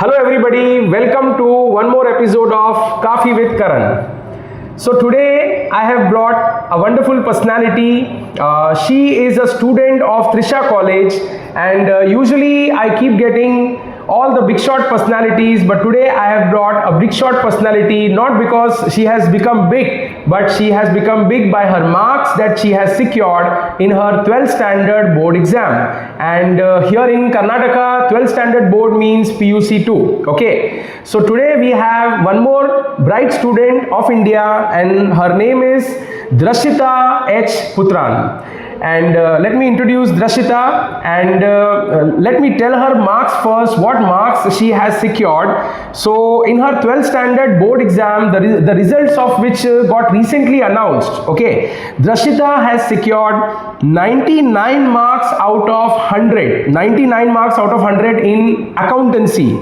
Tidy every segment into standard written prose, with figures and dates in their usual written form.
Hello everybody, welcome to one more episode of KAFI with Karan. So today I have brought a wonderful personality. She is a student of Trisha College, and usually I keep getting all the big shot personalities, but today I have brought a big shot personality, not because she has become big, but she has become big by her marks that she has secured in her 12th standard board exam. And here in Karnataka, 12th standard board means PUC 2. Okay, so today we have one more bright student of India, and her name is Drashitha H Puthran. And let me introduce Drashitha, and let me tell her marks first, what marks she has secured. So in her 12th standard board exam, the results of which got recently announced, okay, Drashitha has secured 99 marks out of 100, 99 marks out of 100 in accountancy.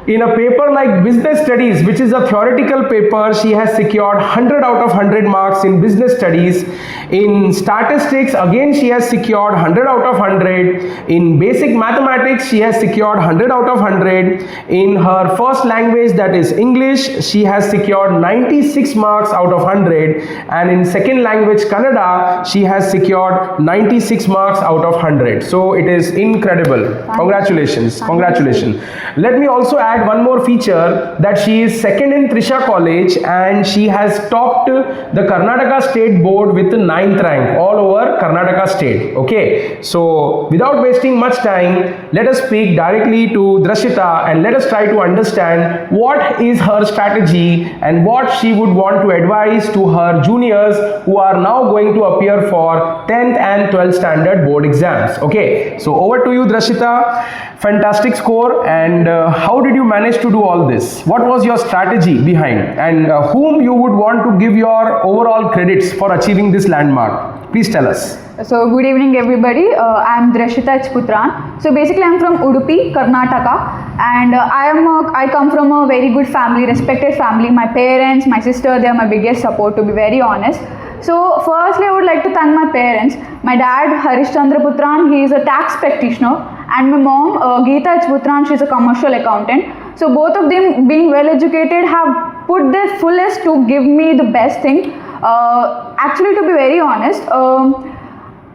In a paper like business studies, which is a theoretical paper, she has secured 100 out of 100 marks in business studies. In statistics, again she has secured 100 out of 100. In basic mathematics, she has secured 100 out of 100. In her first language, that is English, she has secured 96 marks out of 100. And in second language, Kannada, she has secured 96 marks out of 100. So it is incredible. Congratulations. Congratulations. Let me also add one more feature, that she is second in Trisha College, and she has topped the Karnataka state board with the 9th rank all over Karnataka state. Okay, so without wasting much time, let us speak directly to Drashitha and let us try to understand what is her strategy and what she would want to advise to her juniors who are now going to appear for 10th and 12th standard board exams. Okay, so over to you, Drashitha. Fantastic score, and how did you manage to do all this? What was your strategy behind, and whom you would want to give your overall credits for achieving this landmark? Please tell us. So good evening everybody, I am Drashitha H Puthran. So basically I am from Udupi, Karnataka, and I come from a very good family, respected family. My parents, my sister, they are my biggest support, to be very honest. So firstly I would like to thank my parents. My dad, Harishchandra Puthran, he is a tax practitioner, and my mom, Geeta H Puthran, she is a commercial accountant. So both of them, being well educated, have put their fullest to give me the best thing. Actually, to be very honest,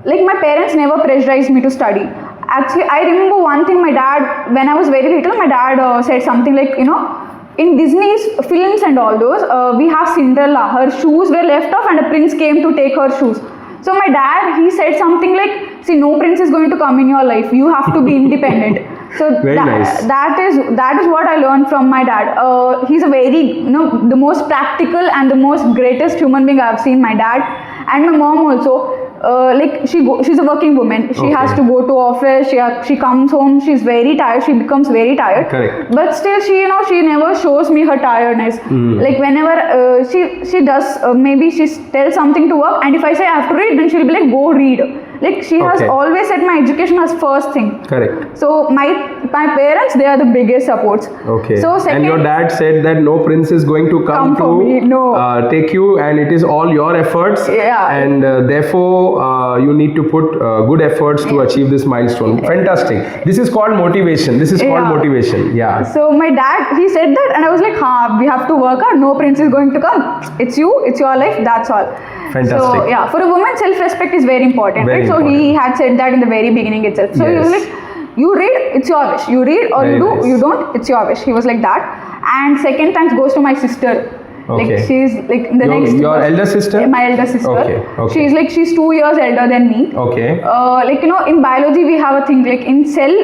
like my parents never pressurized me to study. Actually, I remember one thing, my dad, when I was very little, my dad said something like, you know, in Disney's films and all those, we have Cinderella, her shoes were left off and a prince came to take her shoes. So my dad, he said something like, see, no prince is going to come in your life, you have to be independent. So nice. that is what I learned from my dad. He's a very, you know, the most practical and the most greatest human being I've seen, my dad. And my mom also. Like she's a working woman. She has to go to office. She comes home. She's very tired. She becomes very tired. Correct. But still, she never shows me her tiredness. Like whenever she does, maybe she tells something to work, and if I say I have to read, then she'll be like, go read. Like she has always set my education as first thing. Correct. So my parents, they are the biggest supports. Okay. So second, and your dad said that no prince is going to come to me. No. Take you, and it is all your efforts. Yeah. And therefore you need to put good efforts to achieve this milestone. Fantastic. This is called motivation. This is called motivation. Yeah. So my dad, he said that, and I was like, we have to work hard. No prince is going to come. It's you. It's your life. That's all. Fantastic. So yeah, for a woman, self-respect is very important, right? So he had said that in the very beginning itself. So he was like, you read, it's your wish. You read or you don't, it's your wish. He was like that. And second thanks goes to my sister. Okay. Like she's like the next. Your elder sister? My elder sister. Okay. She's 2 years elder than me. Okay. Like you know, in biology we have a thing like in cell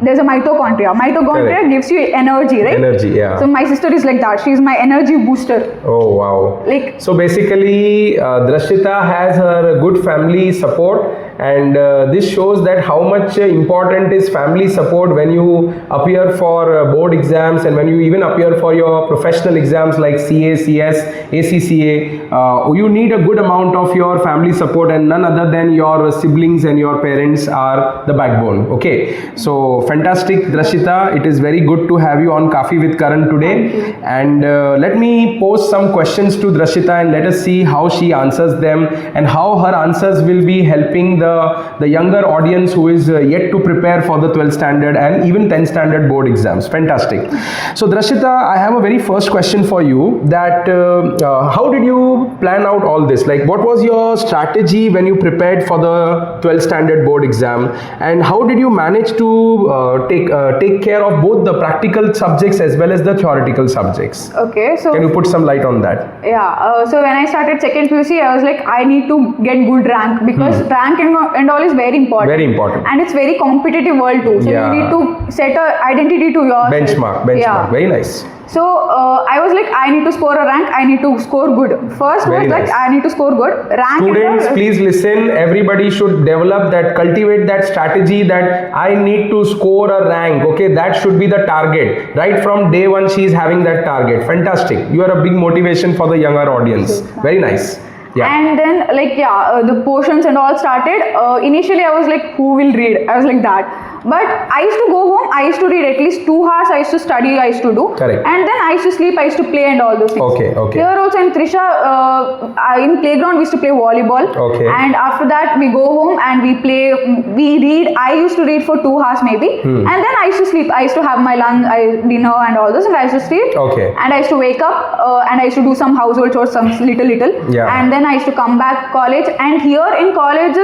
there's a mitochondria. Mitochondria gives you energy, right? Energy, yeah. So my sister is like that. She's my energy booster. Oh wow. Like so basically, Drashitha has her good family support, and this shows that how much important is family support when you appear for board exams, and when you even appear for your professional exams like CA, CS, ACCA. You need a good amount of your family support, and none other than your siblings and your parents are the backbone. Okay, so fantastic, Drashitha. It is very good to have you on KAFI with Karan today. And let me pose some questions to Drashitha, and let us see how she answers them and how her answers will be helping the younger audience who is yet to prepare for the 12th standard and even 10th standard board exams. Fantastic. So Drashitha, I have a very first question for you, that how did you plan out all this? Like, what was your strategy when you prepared for the 12th standard board exam, and how did you manage to take care of both the practical subjects as well as the theoretical subjects? Okay, so Can you put some light on that? yeah, so when I started second PUC, I was like, I need to get good rank, because rank and all is very important. Very important. And it's very competitive world too. So Yeah. you need to set a identity to yourself. Benchmark. Yeah. Very nice. So I was like, I need to score a rank, I need to score good. First Very was like, nice. I need to score good. Rank and Students, all- please listen. Everybody should develop that, cultivate that strategy that I need to score a rank. Okay, that should be the target. Right from day one, she is having that target. Fantastic. You are a big motivation for the younger audience. Very nice. Yeah. And then the portions and all started. Initially I was like, who will read? I was like that. But I used to go home, I used to read at least 2 hours, I used to study, I used to do. Correct. And then I used to sleep, I used to play and all those things. Okay. Here also in Trisha, in playground we used to play volleyball. Okay. And after that we go home and we read. I used to read for 2 hours maybe. And then I used to sleep. I used to have my lunch, dinner and all those, and I used to sleep. Okay. And I used to wake up and I used to do some household chores, some little. Yeah. And then I used to come back college. And here in college,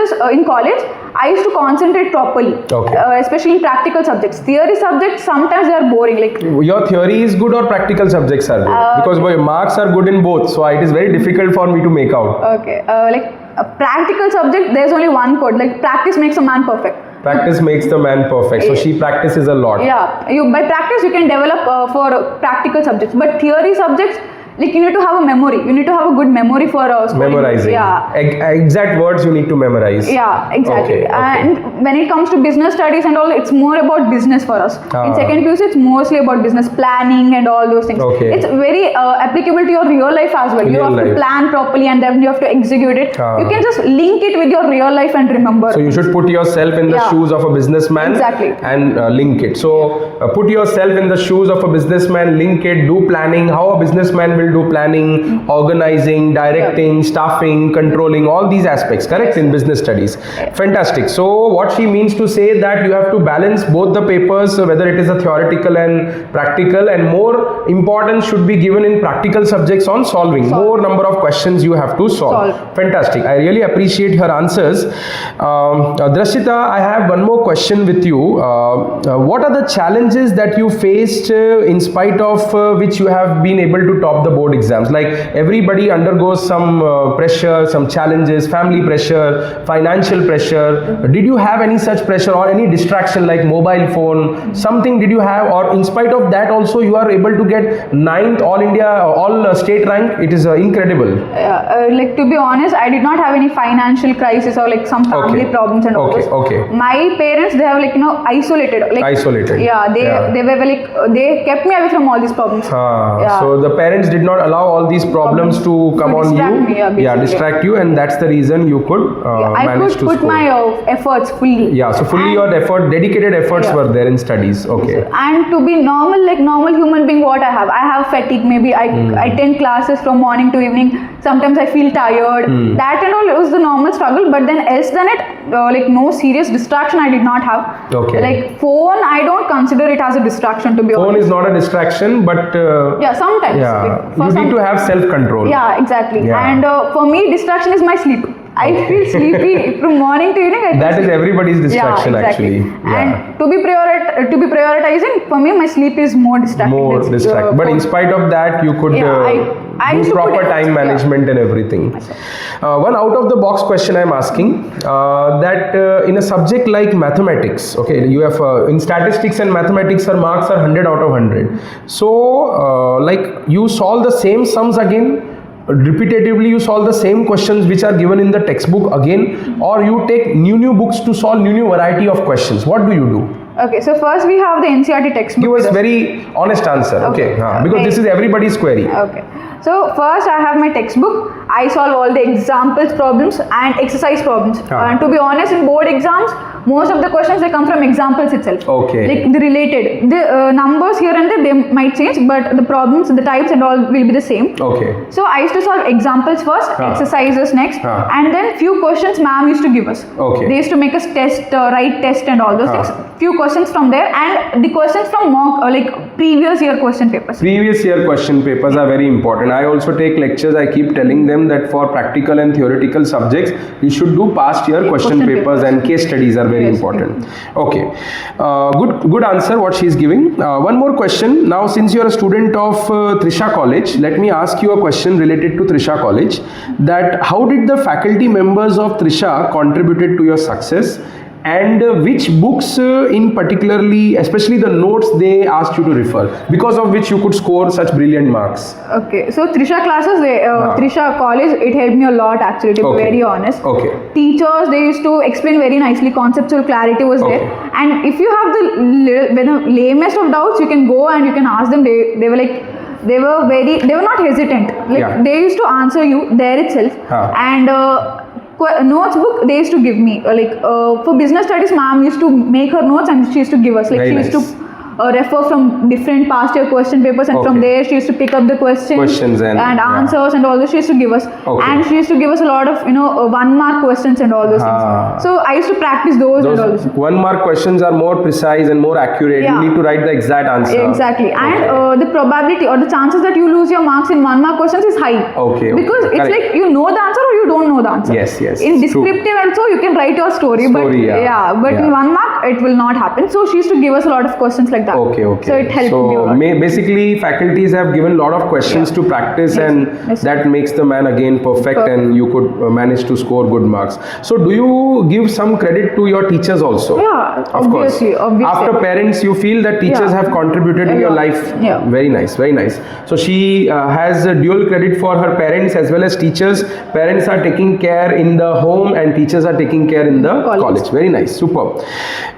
I used to concentrate properly. Okay. Especially in practical subjects. Theory subjects, sometimes they are boring. Like Your theory is good or practical subjects are good? Because my marks are good in both, so it is very difficult for me to make out. okay, a practical subject, there's only one quote. Like practice makes a man perfect. Practice makes the man perfect. So she practices a lot. Yeah, by practice you can develop for practical subjects. But theory subjects, like you need to have a memory. You need to have a good memory for scoring. Memorizing. Yeah. Exact words you need to memorize. Yeah, exactly. Okay. And when it comes to business studies and all, it's more about business for us. In second PUC, it's mostly about business planning and all those things. Okay. It's very applicable to your real life as well. You Real have to life. plan properly and then you have to execute it. You can just link it with your real life and remember. So you should put yourself in the Yeah. shoes of a businessman. Exactly. And link it. So put yourself in the shoes of a businessman, link it, do planning, how a businessman will do planning, organizing, directing, staffing, controlling, all these aspects, correct, in business studies. Fantastic. So what she means to say that you have to balance both the papers, whether it is a theoretical and practical, and more importance should be given in practical subjects on solving. More number of questions you have to solve. Fantastic. I really appreciate her answers. Drashitha, I have one more question with you. What are the challenges that you faced in spite of which you have been able to top the board exams? Like everybody undergoes some pressure, some challenges, family pressure, financial pressure. Did you have any such pressure or any distraction like mobile phone? Something did you have, or in spite of that also you are able to get 9th all India, all state rank? It is incredible. Like to be honest, I did not have any financial crisis or like some family problems and all those. Okay. My parents, they have isolated. Like, Isolated. Yeah, they were like, they kept me away from all these problems. Yeah. So the parents did not allow all these problems to come on distract you. me, basically. Distract you, and that's the reason you could I manage could to put score. my efforts fully. Yeah, so fully your dedicated efforts Yeah. were there in studies. Okay. And to be normal, like normal human being, what I have fatigue. Maybe I attend classes from morning to evening. Sometimes I feel tired. That and all, it was the normal struggle. But then else than it, like no serious distraction I did not have. Okay. Like phone, I don't consider it as a distraction, to be Phone honest. is not a distraction, but Yeah, sometimes. yeah, Like, for you some- need to have self-control. Yeah, exactly. Yeah. And for me, distraction is my sleep. I feel sleepy from morning to evening. I feel That is sleepy. everybody's distraction, yeah, exactly. actually. Yeah. And to be prioritizing, for me, my sleep is more distracting. More It's, distracting. But in spite of that, you could I used do to put proper efforts, time management and everything. One out of the box question I'm asking, that in a subject like mathematics, okay, you have in statistics and mathematics, our marks are 100 out of 100. So, like you solve the same sums again, repetitively you solve the same questions which are given in the textbook again, or you take new books to solve new variety of questions. What do you do? Okay, so first we have the NCERT textbook. Give us with us. very honest answer. Okay. Because Okay. this is everybody's query. Okay. So first I have my textbook. I solve all the examples problems and exercise problems. And to be honest, in board exams, most of the questions they come from examples itself. Okay. Like the related, the numbers here and there they might change, but the problems, the types and all will be the same. Okay. So I used to solve examples first, exercises next, and then few questions ma'am used to give us. Okay. They used to make us test, write test and all those things. Few questions from there, and the questions from mock, like previous year question papers. Previous year question papers are very important. I also take lectures. I keep telling them that for practical and theoretical subjects, you should do past year question papers, and case studies are very important. Okay. Good answer what she is giving. One more question. Now, since you are a student of Trisha College, let me ask you a question related to Trisha College. That how did the faculty members of Trisha contributed to your success? And which books in particularly, especially the notes they asked you to refer, because of which you could score such brilliant marks? Okay, so Trisha classes, Trisha College, it helped me a lot actually, to be very honest. Okay. Teachers, they used to explain very nicely, conceptual clarity was there. And if you have the lamest of doubts, you can go and you can ask them. They were like, they were not hesitant. Like they used to answer you there itself. And notes book they used to give me, for business studies ma'am used to make her notes and she used to give us, like she used to refer from different past year question papers, and from there she used to pick up the questions and answers and all those she used to give us. And she used to give us a lot of 1 mark questions and all those things. So I used to practice those and all those. 1 mark questions are more precise and more accurate. You need to write the exact answer. Exactly. And the probability or the chances that you lose your marks in 1 mark questions is high. Okay. Because it's like you know the answer or you don't know the answer. Yes. In descriptive also you can write your story, but in 1 mark it will not happen. So she used to give us a lot of questions like that. Okay. So it helped me a lot. Basically, faculties have given a lot of questions to practice, and that makes the man again perfect, and you could manage to score good marks. So, do you give some credit to your teachers also? Yeah, obviously. After parents, you feel that teachers have contributed in your life. Yeah. Very nice, very nice. So, she has a dual credit for her parents as well as teachers. Parents are taking care in the home, and teachers are taking care in the college. Very nice, superb.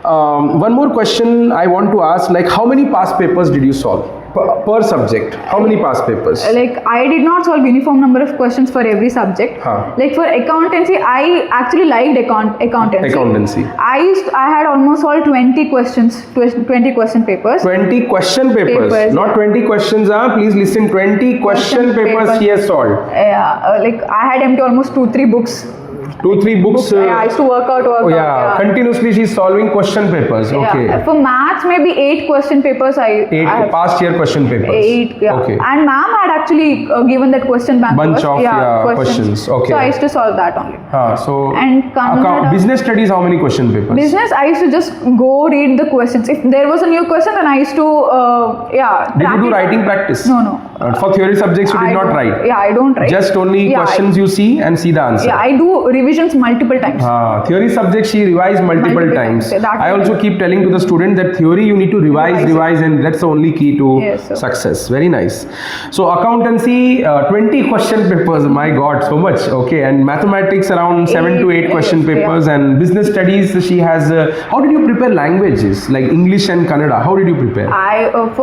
One more question I want to ask, like how many past papers did you solve per subject? How many past papers? Like I did not solve uniform number of questions for every subject. Like for accountancy, I actually liked accountancy. I had almost all 20 question papers. 20 question papers, not 20 questions. Please listen, 20 question papers she has solved. Yeah, like I had empty almost 2-3 books. 2-3 books. I used to work out. Continuously she's solving question papers. Okay. For maths, maybe 8 question papers. 8 past year question papers. 8. Yeah. Okay. And ma'am had actually given that question bank. Bunch of questions. Okay. So I used to solve that only. So and business studies, how many question papers? Business, I used to just go read the questions. If there was a new question, then I used to Did you do writing practice? No. For theory subjects, you did not write. Yeah, I don't write. Just only questions you see and see the answer. Yeah, I do revisions multiple times. Theory subjects she revised multiple times. I also keep telling to the student that theory you need to revise, and that's the only key to success. Very nice. So accountancy, 20 question papers. My God, so much. Okay, and mathematics around 7 to 8 question papers, and business studies she has. How did you prepare languages like English and Kannada? How did you prepare?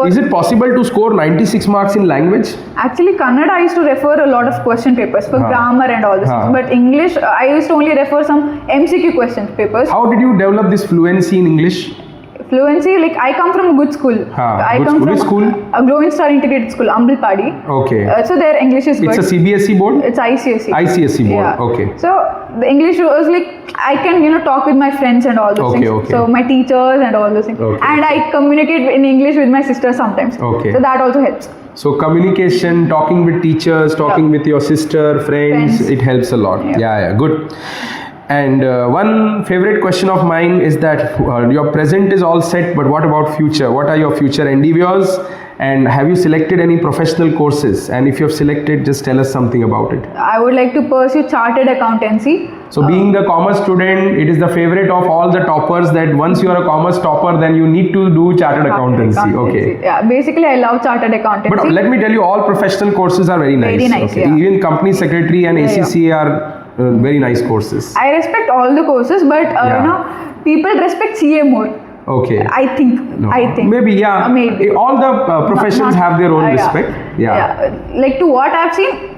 Is it possible to score 96 marks in language? Actually, Kannada I used to refer a lot of question papers for grammar and all this. But English, I used to only refer some MCQ question papers. How did you develop this fluency in English? Fluency, like I come from a good school. Which school? A Glowing Star Integrated School, Ambalpadi. Okay. So their English is good. It's a CBSE board? It's ICSE. ICSE board. Yeah. Okay. So the English was like I can talk with my friends and all those things. Okay. So my teachers and all those things. And I communicate in English with my sister sometimes. Okay. So that also helps. So communication, talking with teachers, talking with your sister, friends, it helps a lot. Yeah, good. And one favorite question of mine is that your present is all set, but what about future? What are your future endeavors? And have you selected any professional courses? And if you have selected, just tell us something about it. I would like to pursue chartered accountancy. So being the commerce student, it is the favorite of all the toppers that once you are a commerce topper, then you need to do chartered accountancy. Okay. Yeah, basically I love chartered accountancy. But let me tell you, all professional courses are very nice. Very nice, Even company secretary and ACCA are very nice courses. I respect all the courses, but people respect CA more. Okay. I think. Maybe, Maybe. All the professions have their own respect. Like to what I've seen,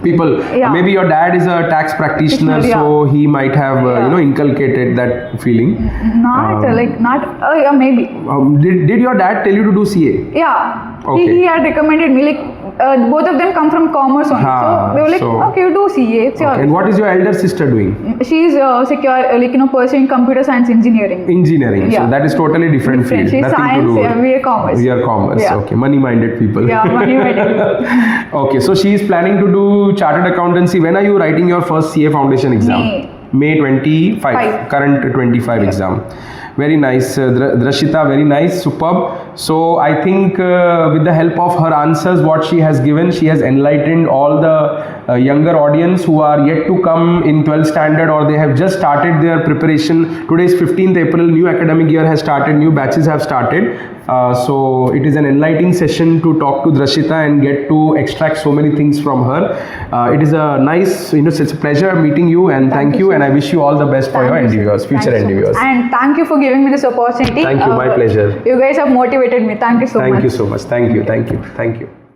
people. Yeah. Maybe your dad is a tax practitioner, Yeah. so he might have inculcated that feeling. Maybe. Did your dad tell you to do CA? Yeah. Okay. He had recommended me, like, both of them come from commerce only. Ha, So they were like, so- okay, you do CA. It's yours. And what is your elder sister doing? She's pursuing computer science engineering. Engineering. Yeah. So that is totally different field. She's Nothing science, to do. we are commerce. We are commerce. Yeah. Okay. Money-minded people. Yeah, money-minded. Okay. So she is planning to do chartered accountancy. When are you writing your first CA foundation exam? May 25. Five. Current 25 exam. Very nice, Drashitha, very nice, superb. So I think with the help of her answers, what she has given, she has enlightened all the younger audience who are yet to come in 12th standard, or they have just started their preparation. Today is 15th April, new academic year has started, new batches have started. So it is an enlightening session to talk to Drashitha and get to extract so many things from her. It is a nice, it's a pleasure meeting you, and thank you, and I wish you all the best for your endeavors, future endeavors. And thank you for giving me this opportunity. Thank you, my pleasure. You guys have motivated me. Thank you so much. Thank you so much. Thank you.